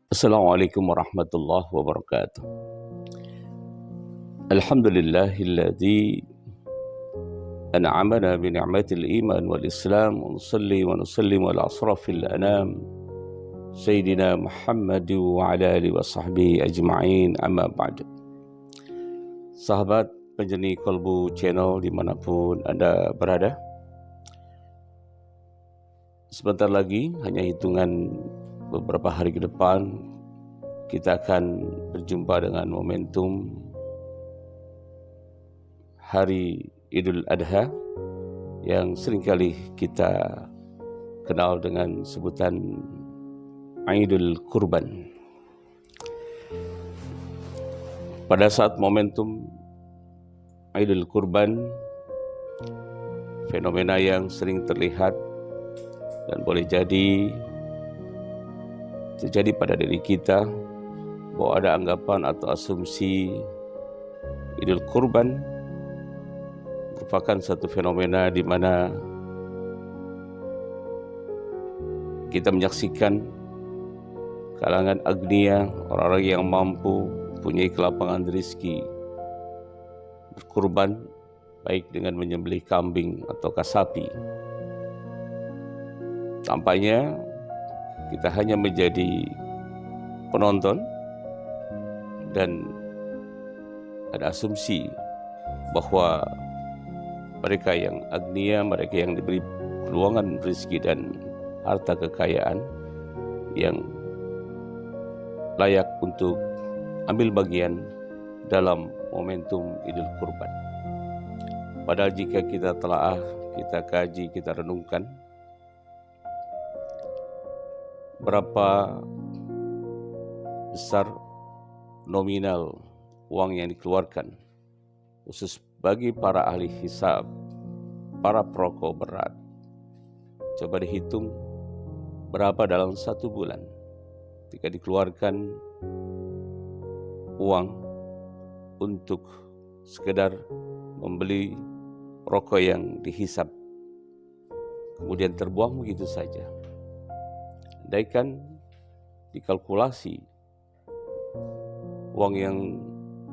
Assalamualaikum warahmatullahi wabarakatuh. Alhamdulillahilladzi an'amana bi ni'matil iman wal islam wa nusalli wa nusallimu ala asrafil anam Sayyidina Muhammad wa ala alihi wa sahbihi ajma'in, amma ba'du. Sahabat penjeni Kolbu Channel dimanapun Anda berada, sebentar lagi, hanya hitungan beberapa hari ke depan, kita akan berjumpa dengan momentum Hari Idul Adha yang seringkali kita kenal dengan sebutan Idul Kurban. Pada saat momentum Idul Kurban, fenomena yang sering terlihat dan boleh jadi terjadi pada diri kita bahwa ada anggapan atau asumsi Idul Kurban merupakan satu fenomena di mana kita menyaksikan kalangan agnia, orang-orang yang mampu, mempunyai kelapangan rezeki, berkurban baik dengan menyembelih kambing atau sapi. Tampaknya kita hanya menjadi penonton dan ada asumsi bahwa mereka yang agnia, mereka yang diberi peluangan rezeki dan harta kekayaan yang layak untuk ambil bagian dalam momentum Idul Kurban. Padahal jika kita telaah, kita kaji, kita renungkan berapa besar nominal uang yang dikeluarkan khusus bagi para ahli hisab, para perokok berat. Coba dihitung berapa dalam satu bulan ketika dikeluarkan uang untuk sekedar membeli rokok yang dihisap, kemudian terbuang begitu saja. Andaikan dikalkulasi uang yang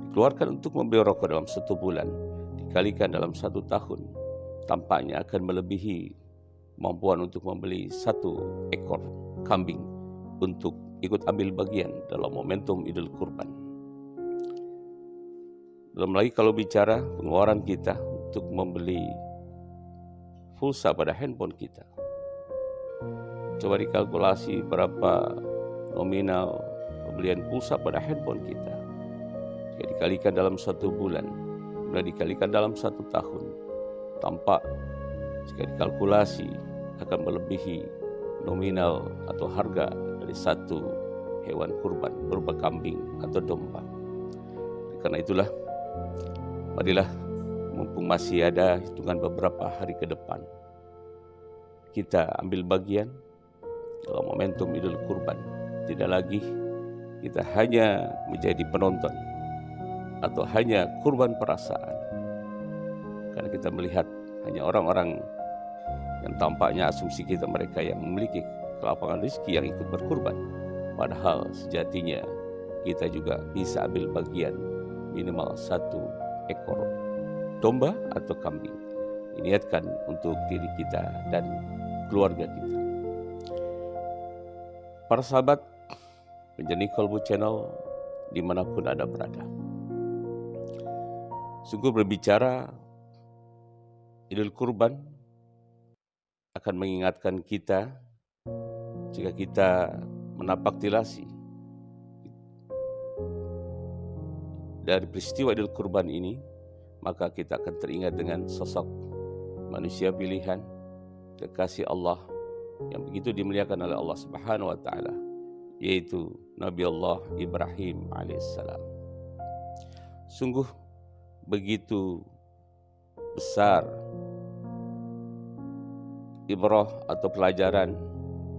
dikeluarkan untuk membeli rokok dalam satu bulan dikalikan dalam satu tahun, tampaknya akan melebihi kemampuan untuk membeli satu ekor kambing untuk ikut ambil bagian dalam momentum Idul Kurban. Belum lagi kalau bicara pengeluaran kita untuk membeli pulsa pada handphone kita. Coba dikalkulasi berapa nominal pembelian pulsa pada handphone kita. Jika dikalikan dalam satu bulan, kemudian dikalikan dalam satu tahun, tampak jika dikalkulasi akan melebihi nominal atau harga dari satu hewan kurban berupa kambing atau domba. Karena itulah, marilah mumpung masih ada hitungan beberapa hari ke depan, kita ambil bagian dalam momentum Idul Kurban. Tidak lagi kita hanya menjadi penonton atau hanya kurban perasaan, karena kita melihat hanya orang-orang yang tampaknya asumsi kita mereka yang memiliki kelapangan rezeki yang ikut berkurban. Padahal sejatinya kita juga bisa ambil bagian minimal satu ekor domba atau kambing, diniatkan untuk diri kita dan keluarga kita. Para sahabat penjeni Kolbu Channel dimanapun Anda berada, sungguh berbicara Idul Kurban akan mengingatkan kita, jika kita menapaktilasi dari peristiwa Idul Kurban ini, maka kita akan teringat dengan sosok manusia pilihan, kekasih Allah yang begitu dimuliakan oleh Allah Subhanahu wa Ta'ala, yaitu Nabi Allah Ibrahim alaihissalam. Sungguh begitu besar ibrah atau pelajaran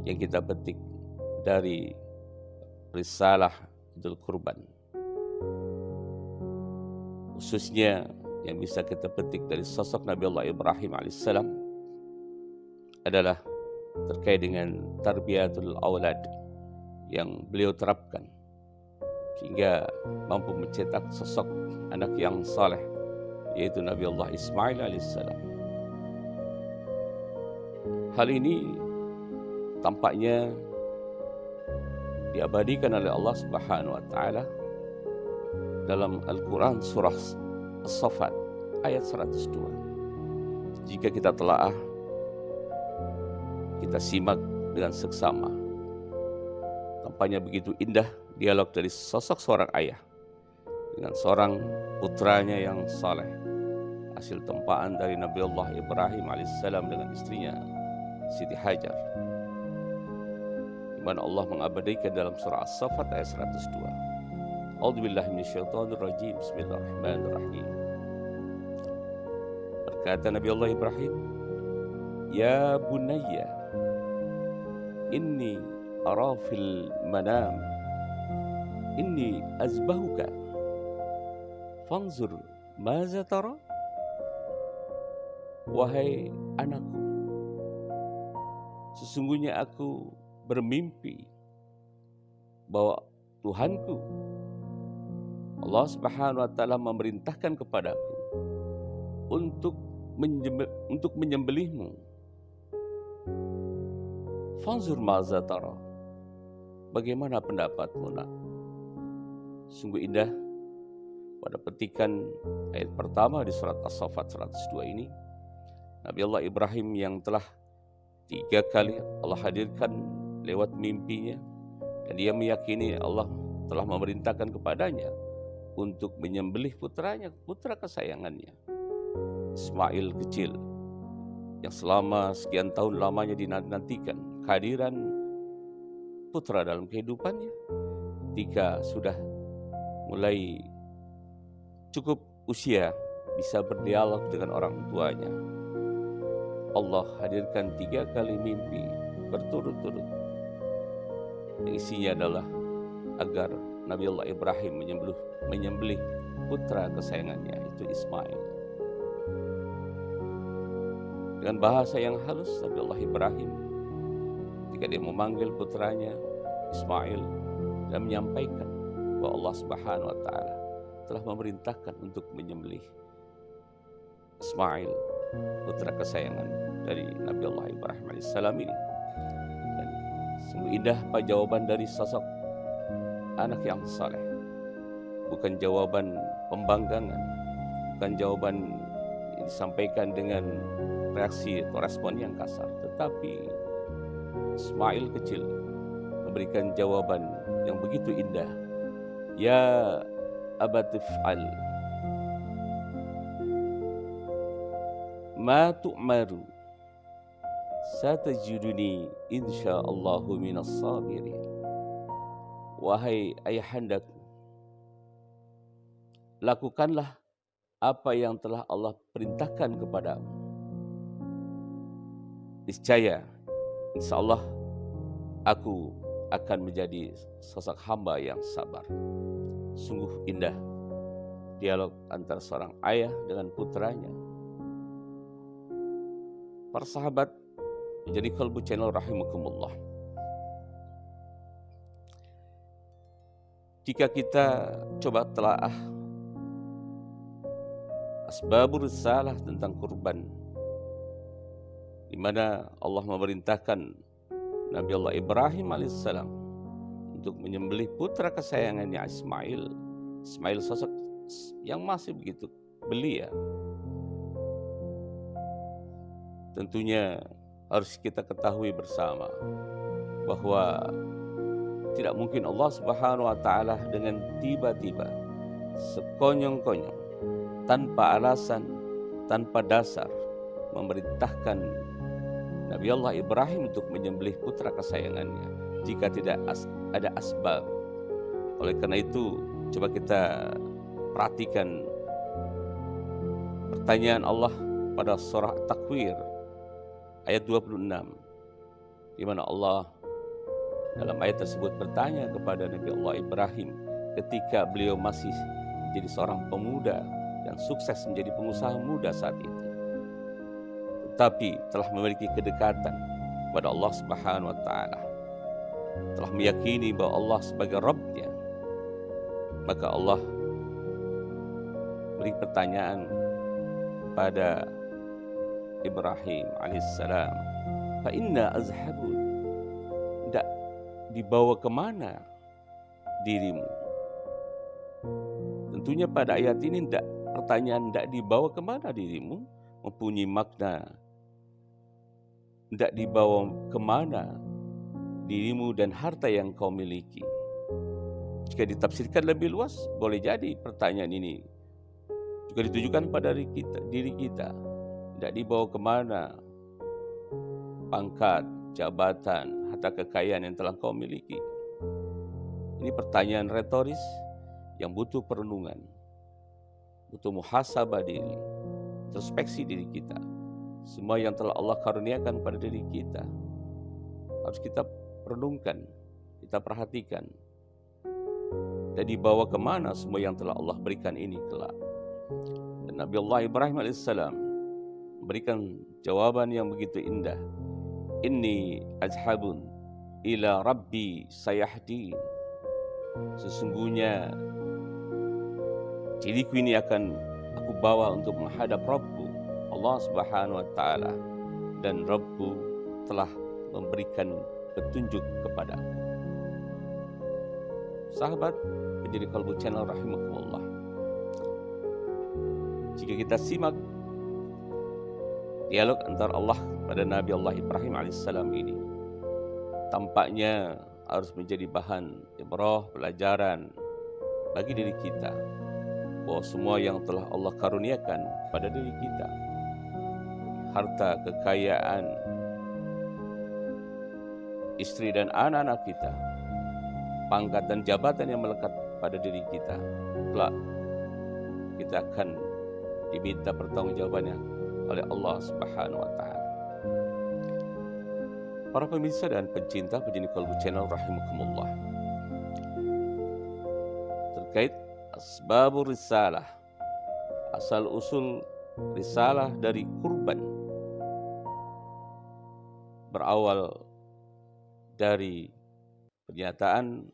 yang kita petik dari risalah Idul Kurban, khususnya yang bisa kita petik dari sosok Nabi Allah Ibrahim alaihissalam adalah terkait dengan tarbiyatul aulad, yang beliau terapkan sehingga mampu mencetak sosok anak yang saleh, yaitu Nabi Allah Ismail alaihissalam. Hal ini tampaknya diabadikan oleh Allah Subhanahu wa taala dalam Al-Qur'an surah As-Saffat ayat 102. Jika kita telaah, kita simak dengan seksama, tampaknya begitu indah dialog dari sosok seorang ayah dengan seorang putranya yang saleh, hasil tempaan dari Nabi Allah Ibrahim alaihissalam dengan istrinya Siti Hajar, di mana Allah mengabadikan dalam surah As-Saffat ayat 102. A'udzubillahi minasyaitonirrajim. Bismillahirrahmanirrahim. Berkata Nabi Allah Ibrahim, "Ya bunayya, inni ara fil manam, inni azbahuka, fanzur maza tara." Wahai anakku, sesungguhnya aku bermimpi bahwa Tuhanku Allah Subhanahu wa taala memerintahkan kepadaku untuk menyembelihmu. Fanzur maza tara. Bagaimana pendapatmu, nak? Sungguh indah pada petikan ayat pertama di surat As-Saffat 102 ini. Nabi Allah Ibrahim yang telah 3 kali Allah hadirkan lewat mimpinya, dan dia meyakini Allah telah memerintahkan kepadanya untuk menyembelih putranya, putra kesayangannya, Ismail kecil, yang selama sekian tahun lamanya dinantikan kehadiran putra dalam kehidupannya. Ketika sudah mulai cukup usia bisa berdialog dengan orang tuanya, Allah hadirkan 3 kali mimpi berturut-turut. Yang isinya adalah agar Nabi Allah Ibrahim menyembelih putra kesayangannya, itu Ismail. Dengan bahasa yang halus, Nabi Allah Ibrahim ketika dia memanggil putranya Ismail dan menyampaikan bahwa Allah Subhanahu wa taala telah memerintahkan untuk menyembelih Ismail, putra kesayangan dari Nabi Allah Ibrahim alaihissalam ini. Dan sungguh indah apa jawaban dari sosok anak yang saleh. Bukan jawaban pembanggangan, bukan jawaban yang disampaikan dengan reaksi atau respon yang kasar, tetapi Ismail kecil memberikan jawaban yang begitu indah. Ya abatif'al ma tu'maru satajiduni insyaallahu minas sabirin. Wahai ayahandaku, lakukanlah apa yang telah Allah perintahkan kepadamu. Niscaya, insyaallah aku akan menjadi sosok hamba yang sabar. Sungguh indah dialog antara seorang ayah dengan putranya. Para sahabat menjadi Qalbu Channel rahimakumullah. Jika kita coba telaah asbabur risalah tentang kurban, di mana Allah memerintahkan Nabi Allah Ibrahim alaihissalam untuk menyembelih putra kesayangannya Ismail. Ismail sosok yang masih begitu belia. Tentunya harus kita ketahui bersama bahwa tidak mungkin Allah Subhanahu wa taala dengan tiba-tiba, sekonyong-konyong, tanpa alasan, tanpa dasar memerintahkan Nabi Allah Ibrahim untuk menyembelih putra kesayangannya jika tidak ada asbab. Oleh karena itu, coba kita perhatikan pertanyaan Allah pada surah Takwir ayat 26, di mana Allah dalam ayat tersebut bertanya kepada Nabi Allah Ibrahim ketika beliau masih menjadi seorang pemuda dan sukses menjadi pengusaha muda saat itu, tetapi telah memiliki kedekatan kepada Allah Subhanahu wa taala. telah meyakini bahwa Allah sebagai Rabbnya, maka Allah beri pertanyaan kepada Ibrahim alaihissalam, fa inna azhabun, tidak dibawa kemana dirimu? Tentunya pada ayat ini pertanyaan tidak dibawa kemana dirimu mempunyai makna tidak dibawa kemana dirimu dan harta yang kau miliki. Jika ditafsirkan lebih luas, boleh jadi pertanyaan ini juga ditujukan pada diri kita. Tidak dibawa kemana pangkat, jabatan, harta kekayaan yang telah kau miliki. Ini pertanyaan retoris yang butuh perenungan, butuh muhasabah diri, introspeksi diri kita. Semua yang telah Allah karuniakan pada diri kita harus kita renungkan, kita perhatikan. Dan dibawa kemana semua yang telah Allah berikan ini kelak. Dan Nabi Allah Ibrahim alaihissalam memberikan jawaban yang begitu indah. Inni azhabun ila rabbi sayahdin. Sesungguhnya diriku ini akan aku bawa untuk menghadap Rabbku, Allah Subhanahu wa Ta'ala, dan Rabbku telah memberikan petunjuk kepadaku. Sahabat penjadi Qalbu Channel rahimakumullah, jika kita simak dialog antara Allah pada Nabi Allah Ibrahim alaihissalam ini, tampaknya harus menjadi bahan ibrah, pelajaran bagi diri kita, bahwa semua yang telah Allah karuniakan pada diri kita, harta, kekayaan, istri dan anak-anak kita, pangkat dan jabatan yang melekat pada diri kita, kelak kita akan diminta pertanggungjawabannya oleh Allah Subhanahu wa Ta'ala. Para pemirsa dan pencinta penjini Qalbu Channel rahimakumullah, terkait asbabur risalah, asal usul risalah dari kurban, berawal dari pernyataan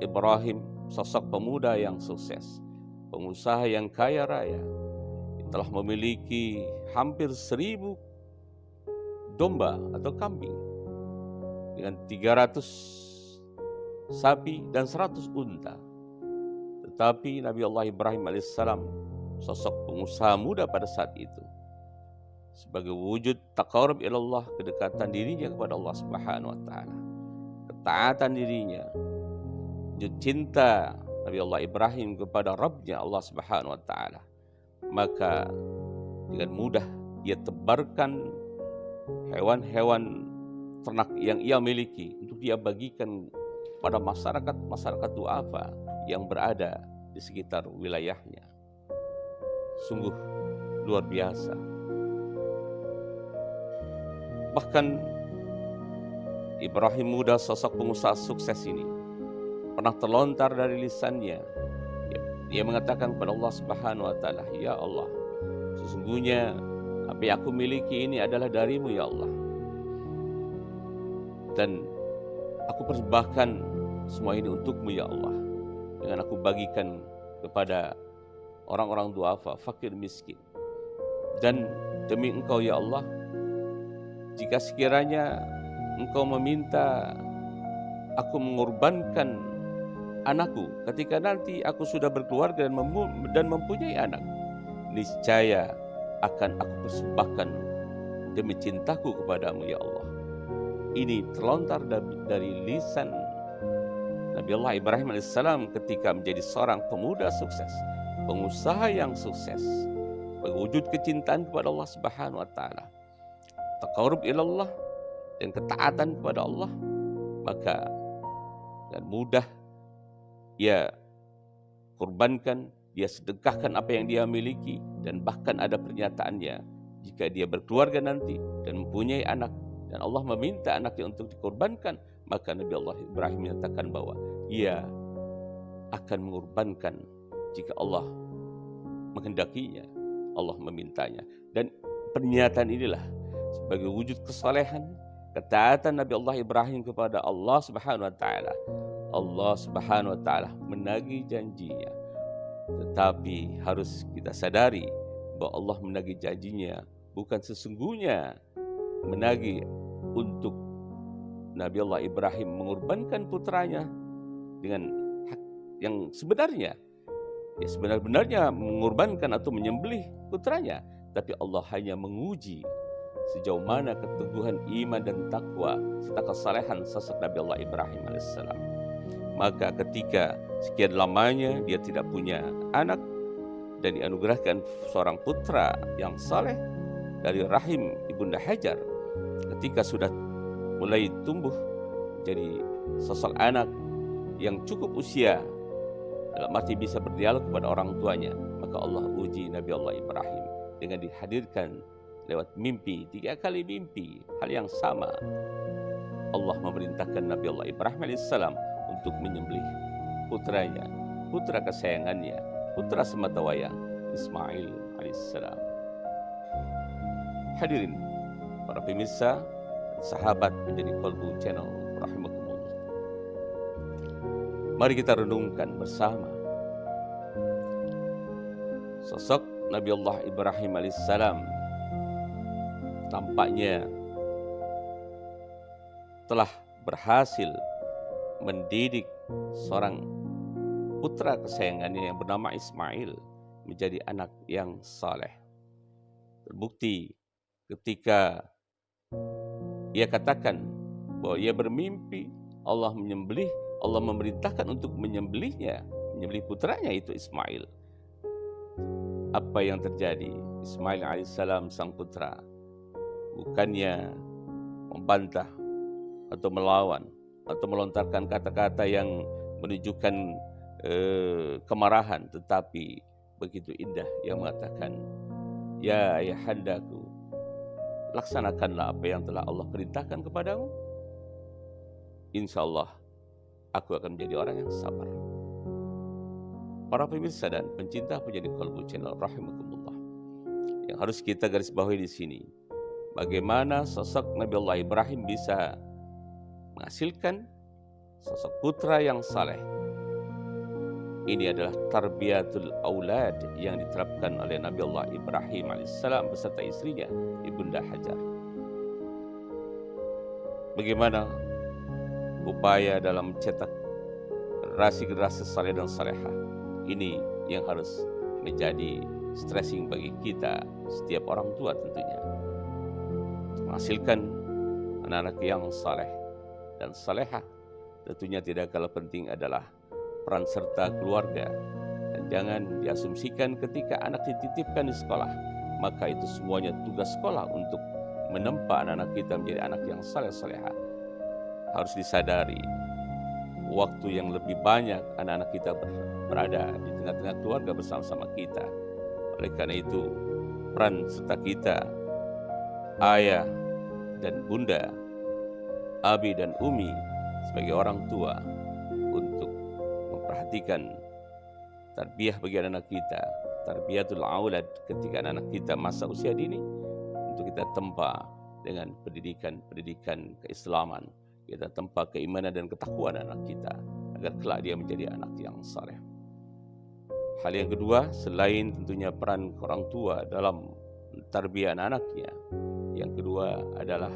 Ibrahim, sosok pemuda yang sukses, pengusaha yang kaya raya, yang telah memiliki hampir 1000 domba atau kambing, dengan 300 sapi dan 100 unta. Tetapi Nabi Allah Ibrahim alaihissalam, sosok pengusaha muda pada saat itu, sebagai wujud taqarrub ilallah, kedekatan dirinya kepada Allah Subhanahu wa Ta'ala, ketaatan dirinya, wujud cinta Nabi Allah Ibrahim kepada Rabbnya Allah Subhanahu wa Ta'ala, maka dengan mudah ia tebarkan hewan-hewan ternak yang ia miliki untuk dia bagikan pada masyarakat duafa yang berada di sekitar wilayahnya. Sungguh luar biasa. Bahkan Ibrahim muda, sosok pengusaha sukses ini, pernah terlontar dari lisannya. Dia mengatakan kepada Allah Subhanahu wa Ta'ala, ya Allah, sesungguhnya apa yang aku miliki ini adalah darimu ya Allah, dan aku persembahkan semua ini untukmu ya Allah, dengan aku bagikan kepada orang-orang duafa, fakir miskin. Dan demi engkau ya Allah, jika sekiranya engkau meminta aku mengorbankan anakku ketika nanti aku sudah berkeluarga dan mempunyai anak, niscaya akan aku persembahkan demi cintaku kepadamu ya Allah. Ini terlontar dari lisan Nabi Allah Ibrahim alaihissalam ketika menjadi seorang pemuda sukses, pengusaha yang sukses, berwujud kecintaan kepada Allah Subhanahu wa Ta'ala, taqarrub ilallah, dan ketaatan kepada Allah, maka dengan mudah ia kurbankan, dia sedekahkan apa yang dia miliki. Dan bahkan ada pernyataannya, jika dia berkeluarga nanti dan mempunyai anak, dan Allah meminta anaknya untuk dikorbankan, maka Nabi Allah Ibrahim menyatakan bahwa ia akan mengorbankan jika Allah menghendakinya, Allah memintanya. Dan pernyataan inilah sebagai wujud kesalehan ketaatan Nabi Allah Ibrahim kepada Allah Subhanahu wa taala. Allah Subhanahu wa taala menagih janjinya. Tetapi harus kita sadari bahwa Allah menagih janjinya bukan sesungguhnya menagih untuk Nabi Allah Ibrahim mengorbankan putranya dengan hak yang sebenarnya. Ya, sebenar-benarnya mengorbankan atau menyembelih putranya. Tapi Allah hanya menguji sejauh mana keteguhan iman dan takwa serta kesalehan sosok Nabi Allah Ibrahim alaihissalam. Maka ketika sekian lamanya dia tidak punya anak dan dianugerahkan seorang putra yang saleh dari rahim Ibunda Hajar, ketika sudah mulai tumbuh jadi sosok anak yang cukup usia dalam arti bisa berdialog kepada orang tuanya, maka Allah uji Nabi Allah Ibrahim dengan dihadirkan lewat mimpi, 3 kali mimpi, hal yang sama. Allah memerintahkan Nabi Allah Ibrahim alaihissalam untuk menyembelih putranya, putra kesayangannya, putra sematawayang Ismail alaihissalam. Hadirin para pemirsa, sahabat menjadi Qalbu Channel rahimakumullah. Mari kita renungkan bersama sosok Nabi Allah Ibrahim alaihissalam. Tampaknya telah berhasil mendidik seorang putra kesayangannya yang bernama Ismail menjadi anak yang saleh. Terbukti ketika ia katakan bahwa ia bermimpi Allah memerintahkan untuk menyembelihnya, menyembelih putranya itu Ismail. Apa yang terjadi? Ismail alaihissalam sang putra bukannya membantah atau melawan atau melontarkan kata-kata yang menunjukkan kemarahan, tetapi begitu indah yang mengatakan, ya ayahandaku, laksanakanlah apa yang telah Allah perintahkan kepadamu. Insya Allah aku akan menjadi orang yang sabar. Para pemirsa dan pencinta penjadi Qalbu Channel rahimakumullah, yang harus kita garis bawahi di sini, bagaimana sosok Nabi Allah Ibrahim bisa menghasilkan sosok putra yang saleh. Ini adalah tarbiyatul aulad yang diterapkan oleh Nabi Allah Ibrahim alaihissalam beserta istrinya Ibunda Hajar. Bagaimana upaya dalam mencetak generasi saleh dan salehah? Ini yang harus menjadi stressing bagi kita, setiap orang tua tentunya. Menghasilkan anak-anak yang saleh dan salehah, tentunya tidak kalah penting adalah peran serta keluarga. Dan jangan diasumsikan ketika anak dititipkan di sekolah, maka itu semuanya tugas sekolah untuk menempa anak-anak kita menjadi anak yang saleh-salehah. Harus disadari, waktu yang lebih banyak anak-anak kita berada di tengah-tengah keluarga bersama-sama kita. Oleh karena itu, peran serta kita, ayah dan bunda, abi dan umi, sebagai orang tua, untuk memperhatikan tarbiyah bagi anak-anak kita, tarbiyatul aulad ketika anak-anak kita masa usia dini, untuk kita tempa dengan pendidikan keislaman, kita tempa keimanan dan ketakwaan anak kita, agar kelak dia menjadi anak yang saleh. Hal yang kedua, selain tentunya peran orang tua dalam tarbiyah anak-anaknya, yang kedua adalah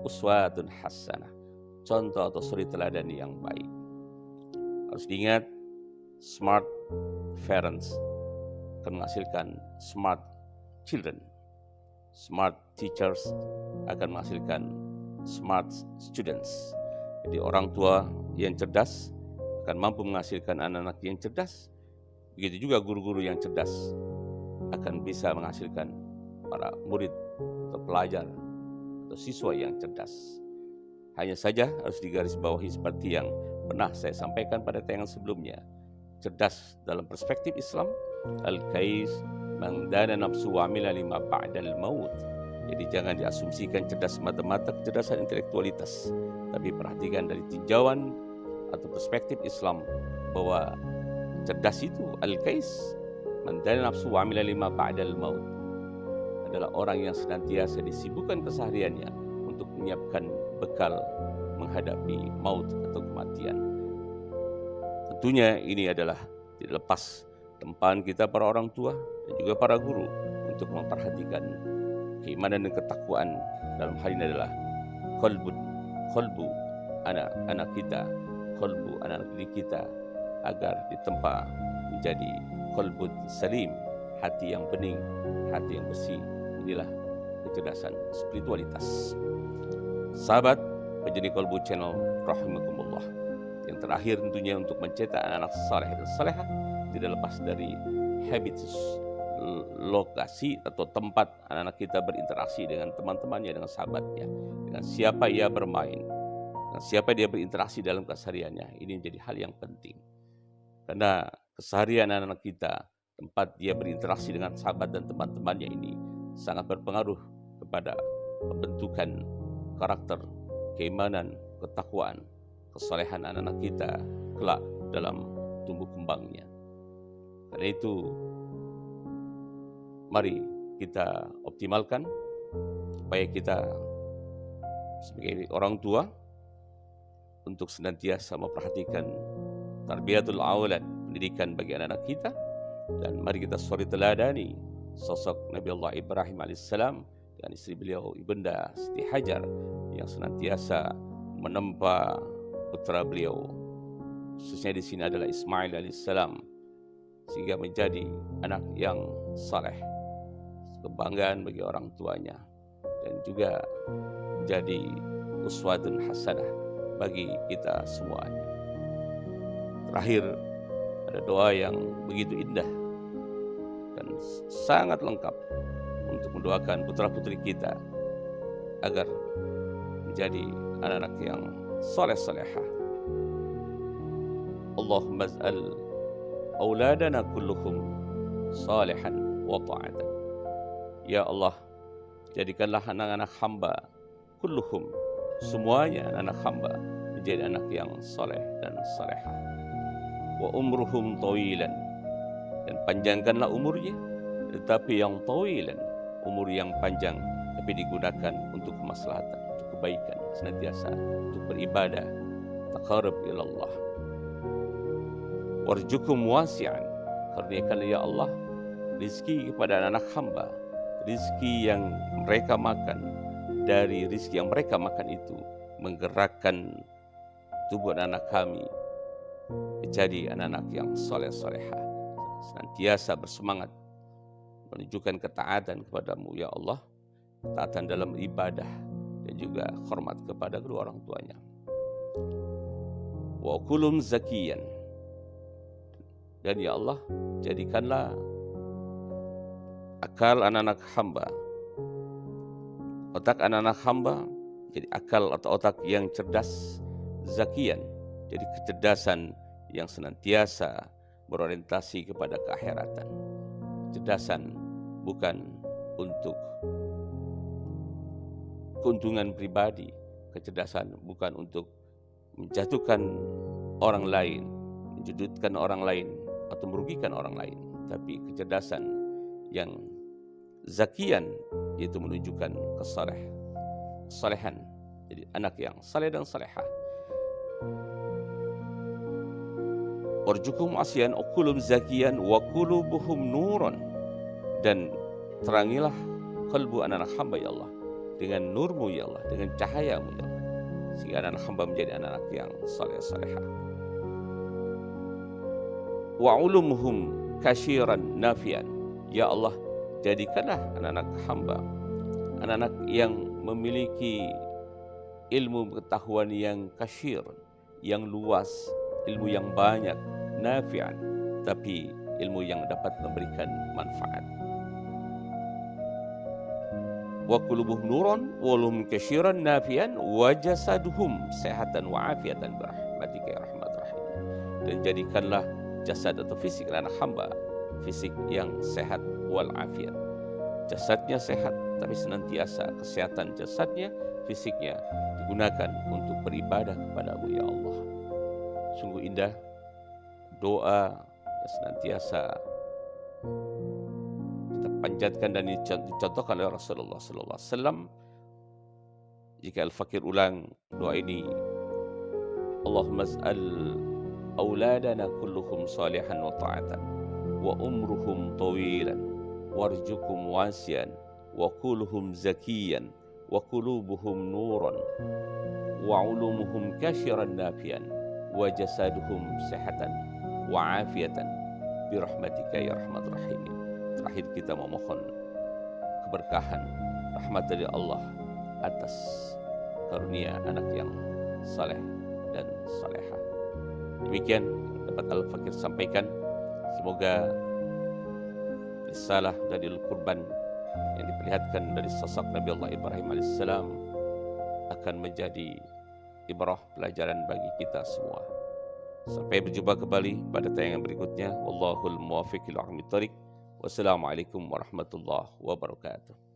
uswatun hasanah, contoh atau suri teladan yang baik. Harus diingat, smart parents akan menghasilkan smart children, smart teachers akan menghasilkan smart students. Jadi orang tua yang cerdas akan mampu menghasilkan anak-anak yang cerdas. Begitu juga guru-guru yang cerdas akan bisa menghasilkan para murid atau pelajar atau siswa yang cerdas. Hanya saja harus digarisbawahi seperti yang pernah saya sampaikan pada tayangan sebelumnya. Cerdas dalam perspektif Islam, al-kais man dana nafsu wa amila lima ba'dal maut. Jadi jangan diasumsikan cerdas semata-mata kecerdasan intelektualitas, tapi perhatikan dari tinjauan atau perspektif Islam bahwa cerdas itu al-kais man dana nafsu wa amila lima ba'dal maut adalah orang yang senantiasa disibukkan kesehariannya untuk menyiapkan bekal menghadapi maut atau kematian. Tentunya ini adalah tidak lepas tempaan kita para orang tua dan juga para guru untuk memperhatikan keimanan dan ketakwaan. Dalam hal ini adalah kolbu anak-anak kita, kolbu anak-anak didik kita, agar ditempa menjadi kolbu salim, hati yang bening, hati yang bersih. Inilah kecerdasan spiritualitas. Sahabat penjadi Kolbu Channel rahimakumullah, yang terakhir tentunya untuk mencetak anak-anak saleh dan salehah tidak lepas dari habitus, lokasi atau tempat anak-anak kita berinteraksi dengan teman-temannya, dengan sahabatnya, dengan siapa ia bermain, dengan siapa dia berinteraksi dalam kesehariannya. Ini menjadi hal yang penting, karena keseharian anak-anak kita, tempat dia berinteraksi dengan sahabat dan teman-temannya ini sangat berpengaruh kepada pembentukan karakter, keimanan, ketakwaan, kesalehan anak-anak kita kelak dalam tumbuh kembangnya. Karena itu, mari kita optimalkan supaya kita sebagai orang tua untuk senantiasa memperhatikan tarbiyatul aulad, pendidikan bagi anak-anak kita, dan mari kita suri teladani sosok Nabi Allah Ibrahim alaihissalam dan istri beliau Ibunda Siti Hajar yang senantiasa menempa putra beliau, khususnya di sini adalah Ismail alaihissalam, sehingga menjadi anak yang saleh, kebanggaan bagi orang tuanya, dan juga menjadi uswatun hasanah bagi kita semuanya. Terakhir, ada doa yang begitu indah dan sangat lengkap untuk mendoakan putra-putri kita agar menjadi anak-anak yang saleh-salehah. Allahumma ij'al auladana kulluhum salihan wa ta'atan. Ya Allah, jadikanlah anak-anak hamba kulluhum, semuanya anak hamba, menjadi anak yang saleh dan salehah. Wa umruhum tawilan, dan panjangkanlah umurnya, tetapi yang tawilan, umur yang panjang, tapi digunakan untuk kemaslahatan, untuk kebaikan, senantiasa untuk beribadah, taqarrub ilallah. Warjukum wasi'an, karuniakanlah ya Allah rizki kepada anak hamba, rizki yang mereka makan, dari rizki yang mereka makan itu menggerakkan tubuh anak kami menjadi anak-anak yang soleh-solehah, senantiasa bersemangat menunjukkan ketaatan kepadamu ya Allah, ketaatan dalam ibadah dan juga hormat kepada kedua orang tuanya. Wa kulum zakiyan, dan ya Allah jadikanlah akal anak-anak hamba, otak anak-anak hamba jadi akal atau otak yang cerdas, zakiyan, jadi kecerdasan yang senantiasa berorientasi kepada keakhiratan. Kecerdasan bukan untuk keuntungan pribadi, kecerdasan bukan untuk menjatuhkan orang lain, menjudutkan orang lain, atau merugikan orang lain, tapi kecerdasan yang zakian, yaitu menunjukkan kesalehan, jadi anak yang saleh dan salehah. Warjukum asyan ukulum zakian wa qulubuhum nuron, dan terangilah kalbu anak-anak hamba ya Allah dengan nurmu ya Allah, dengan cahayamu ya Allah, sehingga anak hamba menjadi anak-anak yang saleh-salehah. Wa ulumuhum kasyiran nafian, ya Allah jadikanlah anak-anak hamba anak-anak yang memiliki ilmu pengetahuan yang kasyir, yang luas, ilmu yang banyak, nafian, tapi ilmu yang dapat memberikan manfaat. Wa qulubuhum nuran wa lahum kasyiran nafian wa jasaduhum sehatan wa afiatan birahmatika ya arhamar rahimin. Dan jadikanlah jasad atau fisik anak hamba fisik yang sehat wal afiat. Jasadnya sehat, tapi senantiasa kesehatan jasadnya, fisiknya digunakan untuk beribadah kepadamu ya Allah. Sungguh indah doa yang senantiasa kita panjatkan dan dicontohkan oleh Rasulullah SAW, Jika Al-Fakir ulang doa ini, Allahumma as'al auladana kulluhum salihan wa ta'atan wa umruhum tawilan warjukum wasian wa kulluhum zakiyan wa qulubuhum nuran wa ulumuhum kasyiran nafian wa jasaduhum sehatan wa afiatan birahmatika ya rahmat rahimin. Terakhir kita memohon keberkahan rahmat dari Allah atas karunia anak yang saleh dan salehah. Demikian dapat Al-Fakir sampaikan. Semoga risalah dari Al-Qurban yang diperlihatkan dari sosok Nabi Allah Ibrahim alaihissalam akan menjadi ibrah pelajaran bagi kita semua. Sampai berjumpa kembali pada tayangan berikutnya. Wallahul muwaffiq ila aqwamit thoriq. Wassalamualaikum warahmatullahi wabarakatuh.